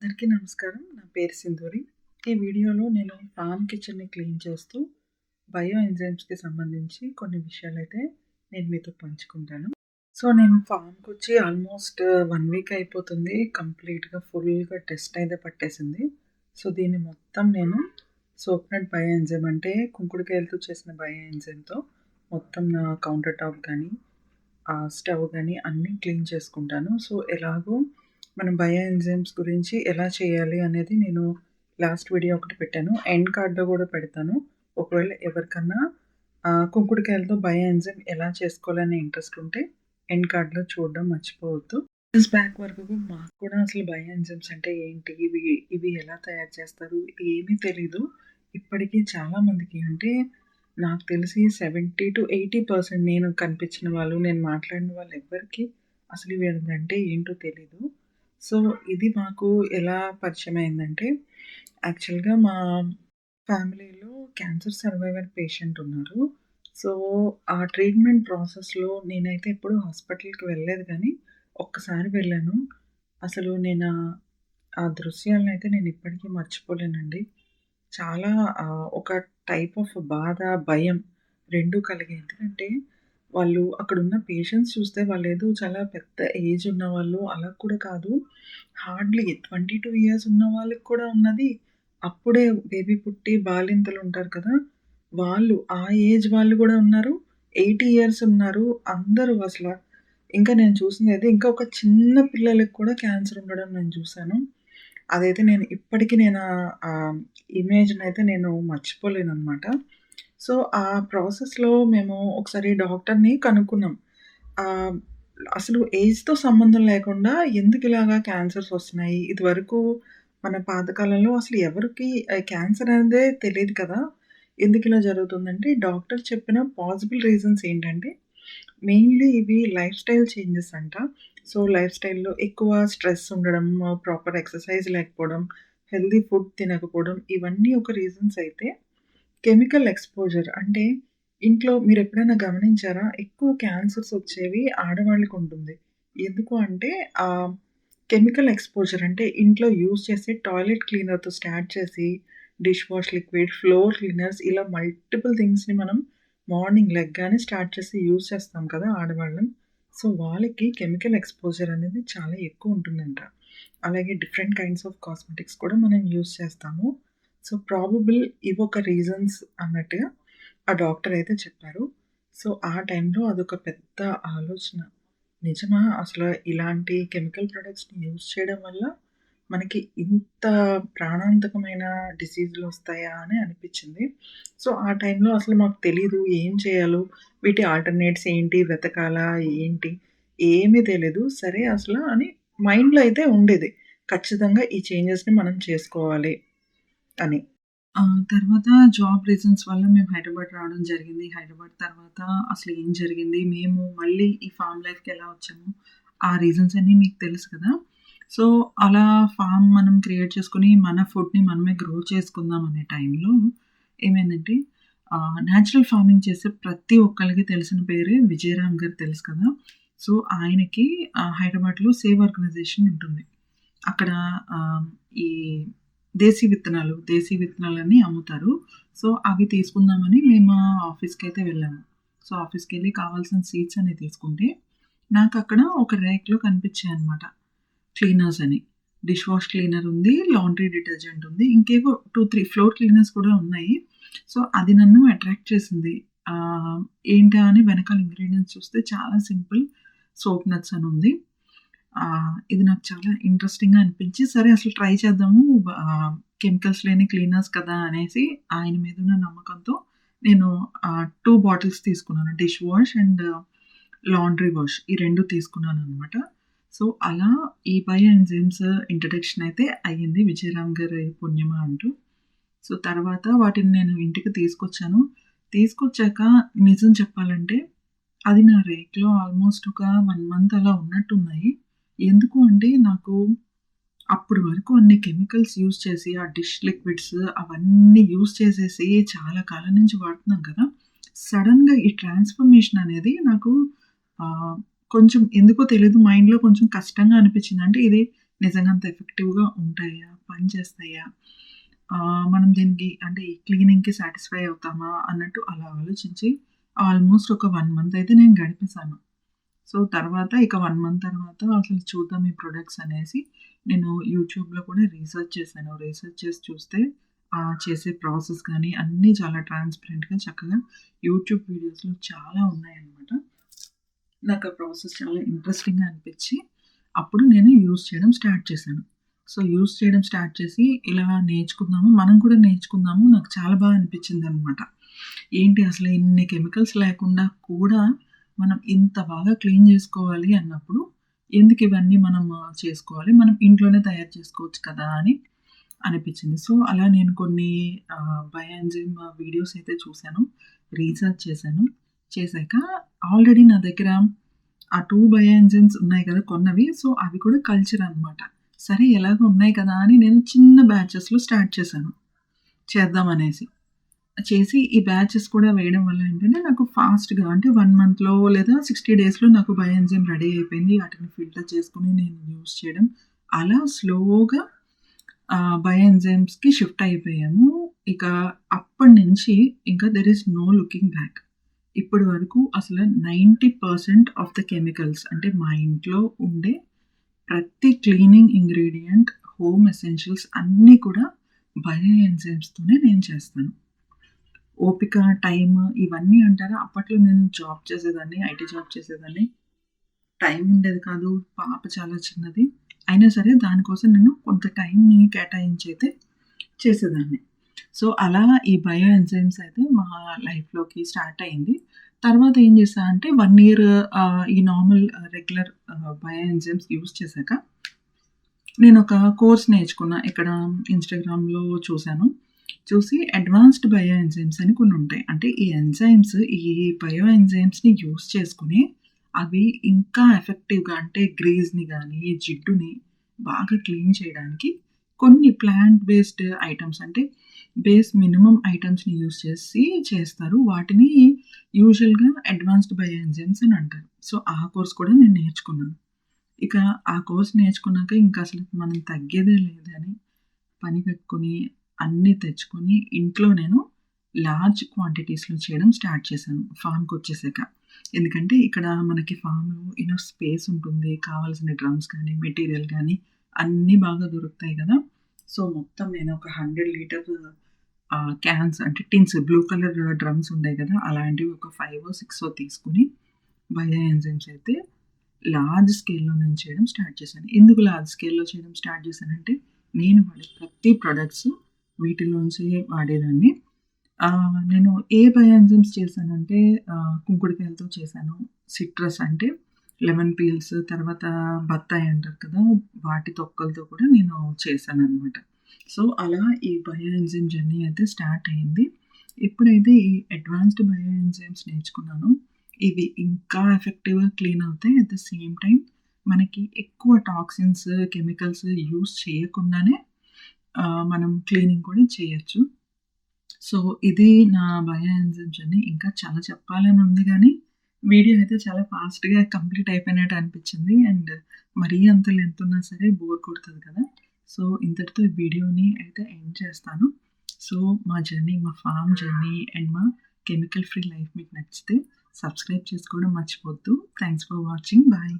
అందరికీ నమస్కారం. నా పేరు సింధూరి. ఈ వీడియోలో నేను ఫార్మ్ కిచెన్‌ని క్లీన్ చేస్తూ బయో ఎంజైమ్స్‌కి సంబంధించి కొన్ని విషయాలైతే నేను మీతో పంచుకుంటాను. నేను ఫార్మ్‌కొచ్చి ఆల్మోస్ట్ 1 వీక్ అయిపోతుంది. కంప్లీట్‌గా ఫుల్‌గా డస్ట్ అయితే పట్టేసింది. దీన్ని మొత్తం నేను సోక్నట్ బయో ఎంజైమ్ అంటే కుంకుడుకాయలతో చేసిన బయో ఎంజైమ్‌తో మొత్తం నా కౌంటర్ టాప్ గానీ, స్టవ్ గానీ అన్నీ క్లీన్ చేసుకుంటాను. ఎలాగో మనం బయో ఎంజైమ్స్ గురించి ఎలా చేయాలి అనేది నేను లాస్ట్ వీడియో ఒకటి పెట్టాను. ఎండ్ కార్డ్‌లో గూడా పెడతాను. ఒకవేళ ఎవరికన్నా కుంకుడుకాయలతో బయో ఎంజైమ్ ఎలా చేసుకోవాలనే ఇంట్రెస్ట్ ఉంటే ఎండ్ కార్డ్‌లో చూడడం మర్చిపోవద్దు. ఇయర్స్ బ్యాక్ వరకు మాకు కూడా అసలు బయో ఎంజైమ్స్ అంటే ఏంటి? ఇవి ఎలా తయారు చేస్తారు? ఏమీ తెలీదు. ఇప్పటికి చాలా మందికి అంటే నాకు తెలిసి 70-80% నేను కనిపించిన వాళ్ళు, నేను మాట్లాడిన వాళ్ళు ఎవ్వరికీ అసలు ఇవేంటంటే ఏంటో తెలీదు. సో, ఇది మాకు ఎలా పరిచయమైందంటే, యాక్చువల్‌గా మా ఫ్యామిలీలో క్యాన్సర్ సర్వైవర్ పేషెంట్ ఉన్నారు. సో, ఆ ట్రీట్మెంట్ ప్రాసెస్‌లో నేనైతే ఎప్పుడు హాస్పిటల్‌కి వెళ్ళలేదు గానీ, ఒక్కసారి వెళ్ళాను. అసలు ఆ దృశ్యాలనైతే నేను ఇప్పటికీ మర్చిపోలేనండి. చాలా ఒక టైప్ ఆఫ్ బాధ, భయం 2 కలిగాయి. ఎందుకంటే, వాళ్ళు అక్కడున్న పేషెంట్స్ చూస్తే వాళ్ళేదో చాలా పెద్ద ఏజ్ ఉన్నవాళ్ళు అలా కూడా కాదు. హార్డ్‌లీ 22 ఇయర్స్ ఉన్న వాళ్ళకి కూడా ఉన్నది. అప్పుడే బేబీ పుట్టి బాలింతలుంటారు కదా! వాళ్ళు ఆ ఏజ్ వాళ్ళు గూడా ఉన్నారు. 80 ఇయర్స్ ఉన్నారు. అందరూ అసల. ఇంకా నేను చూసిందైతే ఇంకా ఒక చిన్న పిల్లలకి కూడా క్యాన్సర్ ఉండడం నేను చూసాను. అదైతే నేను ఇప్పటికి నేను ఇమేజ్‌నైతే నేను మర్చిపోలేననమాట. ఆ ప్రాసెస్‌లో మేము ఒకసారి డాక్టర్‌ని కనుక్కున్నాం. ఆహ్, అసలు ఏజ్‌తో సంబంధం లేకుండా ఎందుకిలాగా క్యాన్సర్స్ వస్తున్నాయి? ఇదివరకు మన పాతకాలంలో అసలు ఎవరికీ క్యాన్సర్ అనేదే తెలీదు కదా! ఎందుకిలా జరుగుతుందంటే డాక్టర్ చెప్పిన పాసిబుల్ రీజన్స్ ఏంటంటే మెయిన్‌లీ ఇవి లైఫ్ స్టైల్ చేంజెస్ అంట. లైఫ్ స్టైల్‌లో ఎక్కువ స్ట్రెస్ ఉండడం, ప్రాపర్ ఎక్సర్‌సైజ్ లేకపోవడం, హెల్తీ ఫుడ్ తినకపోవడం ఇవన్నీ ఒక రీజన్స్ అయితే, కెమికల్ ఎక్స్‌పోజర్ అంటే ఇంట్లో మీరెప్పుడైనా గమనించారా? ఎక్కువ క్యాన్సర్స్ వచ్చేవి ఆడవాళ్ళకుంటుంది. ఎందుకు అంటే కెమికల్ ఎక్స్‌పోజర్ అంటే ఇంట్లో యూజ్ చేసే టాయిలెట్ క్లీనర్‌తో స్టార్ట్ చేసి dish wash liquid, floor cleaners ఇలా మల్టిపుల్ థింగ్స్‌ని మనం మార్నింగ్ లెగ్గానే స్టార్ట్ చేసి యూజ్ చేస్తాం కదా ఆడవాళ్ళం. వాళ్ళకి కెమికల్ ఎక్స్‌పోజర్ అనేది చాలా ఎక్కువుంటుందంట. అలాగే డిఫరెంట్ కైండ్స్ ఆఫ్ కాస్మెటిక్స్ కూడా మనం యూజ్ చేస్తాము. ప్రాబబుల్ ఇవొక రీజన్స్ అన్నట్టుగా ఆ డాక్టర్ అయితే చెప్పారు. ఆ టైంలో అదొక పెద్ద ఆలోచన. నిజమా? అసల ఇలాంటి కెమికల్ ప్రొడక్ట్స్‌ని యూజ్ చేయడం వల్ల మనకి ఇంత ప్రాణాంతకమైన డిసీజులొస్తాయా అని అనిపిచ్చింది. ఆ టైంలో అసలు మాకు తెలీదు ఏం చేయాలో, వీటి ఆల్టర్‌నేట్స్ ఏంటి, వెతకాలా ఏంటి, ఏమీ తెలీదు. సరే అసల అని మైండ్‌లో అయితే ఉండేది. ఖచ్చితంగా ఈ చేంజెస్‌ని మనం చేసుకోవాలి అని. తర్వాత జాబ్ రీజన్స్ వల్ల మేము హైదరాబాద్ రావడం జరిగింది. హైదరాబాద్ తర్వాత అసలు ఏం జరిగింది? మేము మళ్ళీ ఈ ఫార్మ్ లైఫ్‌కి ఎలా వచ్చాము? ఆ రీజన్స్ అన్నీ మీకు తెలుసు కదా! సో, అలా ఫార్మ్ మనం క్రియేట్ చేసుకొని మన ఫుడ్‌ని మనమే గ్రో చేసుకుందాం అనే టైంలో ఏమైందంటే నేచురల్ ఫార్మింగ్ చేసే ప్రతి ఒక్కళ్ళకి తెలిసిన పేరే విజయరామ్ గారు తెలుసు కదా! ఆయనకి హైదరాబాద్‌లో సేవ్ ఆర్గనైజేషన్ ఉంటుంది. అక్కడ ఆహ్, ఈ దేశీ విత్తనాలన్నీ అమ్ముతారు. అవి తీసుకుందామని మేము ఆఫీస్‌కైతే వెళ్ళాము. ఆఫీస్‌కెళ్ళి కావాల్సిన సీడ్స్ అన్ని తీసుకుంటే, నాకక్కడ ఒక రేక్‌లో కనిపించాయన్నమాట. క్లీనర్స్ అని. డిష్ వాష్ క్లీనర్ ఉంది, లాండ్రీ డిటర్జెంట్ ఉంది. ఇంకేవో 2, 3 ఫ్లోర్ క్లీనర్స్ కూడా ఉన్నాయి. అది నన్ను అట్రాక్ట్ చేసింది. ఏంటా అని వెనకాల ఇంగ్రీడియెంట్స్ చూస్తే చాలా సింపుల్ సోప్ నట్స్ అని ఉంది. ఇది నాకు చాలా ఇంట్రెస్టింగ్‌గా అనిపించి, సరే అసలు ట్రై చేద్దాము. కెమికల్స్ లేని క్లీనర్స్ కదా అనేసి ఆయన మీద ఉన్న నమ్మకంతో నేను 2 బాటిల్స్ తీసుకున్నాను. Dish wash and laundry wash ఈ 2 తీసుకున్నాననమాట. అలా ఈ బయో ఎంజైమ్స్ ఇంట్రడక్షన్ అయితే అయ్యింది. విజయరామ్ గారి పుణ్యమా అంటూ. తర్వాత వాటిని నేను ఇంటికి తీసుకొచ్చాను. తీసుకొచ్చాక నిజం చెప్పాలంటే, అది నా రేక్‌లో ఆల్మోస్ట్ ఒక 1 మంత్ అలా ఉన్నట్టున్నాయి. ఎందుకు అంటే నాకు అప్పటి వరకు అన్ని కెమికల్స్ యూజ్ చేసి, ఆ డిష్ లిక్విడ్స్ అవన్నీ యూజ్ చేసేసి చాలా కాలం నుంచి వాడుతున్నాం కదా! సడెన్‌గా ఈ ట్రాన్స్‌ఫర్మేషన్ అనేది నాకు ఆహ్, కొంచెం ఎందుకో తెలీదు మైండ్‌లో కొంచెం కష్టంగా అనిపించింది. అంటే ఇది నిజంగా అంత ఎఫెక్టివ్‌గా ఉంటాయా? పని చేస్తాయా? మనం దీనికి అంటే ఈ క్లీనింగ్‌కి సాటిస్ఫై అవుతామా? అన్నట్టు అలా ఆలోచించి ఆల్మోస్ట్ ఒక 1 మంత్ అయితే నేను గడిపేసాను. సో, తర్వాత ఇక 1 మంత్ తర్వాత అసలు చూద్దాం ఈ ప్రొడక్ట్స్ అనేసి నేను యూట్యూబ్‌లో కూడా రీసెర్చ్ చేశాను. రీసెర్చ్ చేసి చూస్తే చేసే ప్రాసెస్ గానీ అన్నీ చాలా ట్రాన్స్‌పరెంట్‌గా చక్కగా యూట్యూబ్ వీడియోస్‌లో చాలా ఉన్నాయన్నమాట. నాకు ఆ ప్రాసెస్ చాలా ఇంట్రెస్టింగ్‌గా అనిపిచ్చి అప్పుడు నేను యూజ్ చేయడం స్టార్ట్ చేశాను. సో, యూజ్ చేయడం స్టార్ట్ చేసి ఇలా నేర్చుకుందాము, మనం కూడా నేర్చుకుందాము నాకు చాలా బాగా అనిపిచ్చిందనమాట. ఏంటి అసలు ఇన్ని కెమికల్స్ లేకుండా కూడా మనం ఇంత బాగా క్లీన్ జేసుకోవాలి అన్నప్పుడు, ఎందుకు ఇవన్నీ మనం చేసుకోవాలి? మనం ఇంట్లోనే తయారు చేసుకోవచ్చు కదా! అని అనిపిచ్చింది. సో, అలా నేను కొన్ని బయోఎంజైమ్ వీడియోస్ అయితే చూసాను. రీసెర్చ్ చేశాను. చేశాక ఆల్రెడీ నా దగ్గర ఆ 2 బయోఎంజైమ్స్ ఉన్నాయి కదా! కొన్నవి. సో, అవి కూడా కల్చర్ అనమాట. సరే ఎలాగో ఉన్నాయి కదా! అని నేను చిన్న బ్యాచెస్‌లో స్టార్ట్ చేశాను. చేద్దామనేసి. చేసి ఈ బ్యాచెస్ కూడా వేయడం వల్ల ఏంటంటే నాకు ఫాస్ట్‌గా అంటే 1 మంత్‌లో లేదా 60 డేస్‌లో నాకు బయోఎంజైమ్ రెడీ అయిపోయింది. వాటిని ఫిల్టర్ చేసుకొని నేను యూజ్ చేయడం. అలా స్లోగా బయోఎంజైమ్స్‌కి షిఫ్ట్ అయిపోయాము. ఇక అప్పటినుంచి ఇంకా there is no looking back. ఇప్పటి వరకు అసలు 90% ఆఫ్ ద కెమికల్స్ అంటే మా ఇంట్లో ఉండే ప్రతి క్లీనింగ్ ఇంగ్రీడియెంట్, హోమ్ ఎసెన్షియల్స్ అన్నీ కూడా బయోఎంజైమ్స్‌తోనే నేను చేస్తాను. ఓపిక, టైమ్ ఇవన్నీ అంటారా? అప్పట్లో నేను జాబ్ చేసేదాన్ని. ఐటీ జాబ్ చేసేదాన్ని. టైం ఉండేది కాదు. పాప చాలా చిన్నది. అయినా సరే దానికోసం నేను కొంత టైంని కేటాయించైతే చేసేదాన్ని. సో, అలా ఈ బయో ఎంజైమ్స్ అయితే మా లైఫ్‌లోకి స్టార్ట్ అయింది. తర్వాత ఏం చేశా అంటే 1 ఇయర్ ఈ normal regular bio enzymes use చేశాక నేనొక కోర్స్ నేర్చుకున్నా. ఇక్కడ ఇన్‌స్టాగ్రామ్‌లో చూసాను. చూసి అడ్వాన్స్డ్ బయో ఎంజైమ్స్ అని కొన్నుంటాయి. అంటే ఈ ఎంజైమ్స్ ఈ బయో ఎంజైమ్స్‌ని యూజ్ చేసుకొని అవి ఇంకా ఎఫెక్టివ్‌గా అంటే గ్రీజ్‌ని గానీ, జిడ్డుని బాగా క్లీన్ చేయడానికి కొన్ని ప్లాంట్ బేస్డ్ ఐటెమ్స్ అంటే బేస్ మినిమమ్ ఐటెమ్స్‌ని యూజ్ చేసి చేస్తారు. వాటిని యూజువల్‌గా అడ్వాన్స్డ్ బయో ఎంజైమ్స్ అని అంటారు. సో, ఆ కోర్స్ కూడా నేను నేర్చుకున్నాను. ఇక ఆ కోర్స్ నేర్చుకున్నాక ఇంకసలు మనం తగ్గేదే లేదని పని కట్టుకొని, అన్నీ తెచ్చుకొని ఇంట్లో నేను లార్జ్ క్వాంటిటీస్‌లో చేయడం స్టార్ట్ చేశాను ఫార్మ్‌కొచ్చేసాక. ఎందుకంటే ఇక్కడ మనకి ఫార్మ్‌లో ఎనఫ్ స్పేస్ ఉంటుంది. కావాల్సిన డ్రమ్స్ కానీ, మెటీరియల్ గానీ అన్నీ బాగా దొరుకుతాయి గదా! సో, మొత్తం నేను ఒక 100 లీటర్ క్యాన్స్ అంటే టిన్స్ బ్లూ కలర్ డ్రమ్స్ ఉంటాయి గదా! అలాంటివి ఒక 6 తీసుకొని బయో ఎంజైమ్స్ అయితే లార్జ్ స్కేల్‌లో నేను చేయడం స్టార్ట్ చేశాను. ఎందుకు లార్జ్ స్కేల్‌లో చేయడం స్టార్ట్ చేశానంటే, నేను వాడే ప్రతి ప్రొడక్ట్స్ వీటిలోంచే వాడేదాన్ని. నేను ఏ బయో ఎంజైమ్స్ చేశానంటే కుంకుడుకాయలతో చేశాను. సిట్రస్ అంటే లెమన్ పీల్స్, తర్వాత బత్తాయి అంటారు కదా! వాటి తొక్కలతో కూడా నేను చేశాననమాట. సో, అలా ఈ బయో ఎంజైమ్ జర్నీ అయితే స్టార్ట్ అయింది. ఎప్పుడైతే ఈ అడ్వాన్స్డ్ బయో ఎంజైమ్స్ నేర్చుకున్నానో, ఇవి ఇంకా ఎఫెక్టివ్‌గా క్లీన్ అవుతాయి. అట్ ద సేమ్ టైమ్ మనకి ఎక్కువ టాక్సిన్స్, కెమికల్స్ యూజ్ చేయకుండానే మనం క్లీనింగ్ కూడా చేయొచ్చు. సో, ఇది నా బయో ఎంజైమ్ జర్నీ. ఇంకా చాలా చెప్పాలని ఉంది గానీ, వీడియో అయితే చాలా ఫాస్ట్‌గా కంప్లీట్ అయిపోయినట్టు అనిపిచ్చింది. అండ్ మరీ అంత లెంత్ ఉన్నా సరే బోర్ కొడతది కదా! సో, ఇంతటితో ఈ వీడియోని అయితే ఎండ్ చేస్తాను. సో, మా జర్నీ, మా ఫార్మ్ జర్నీ అండ్ మా కెమికల్ ఫ్రీ లైఫ్ మీకు నచ్చితే సబ్స్క్రైబ్ చేసుకోవడం మర్చిపోవద్దు. Thanks for watching. బాయ్.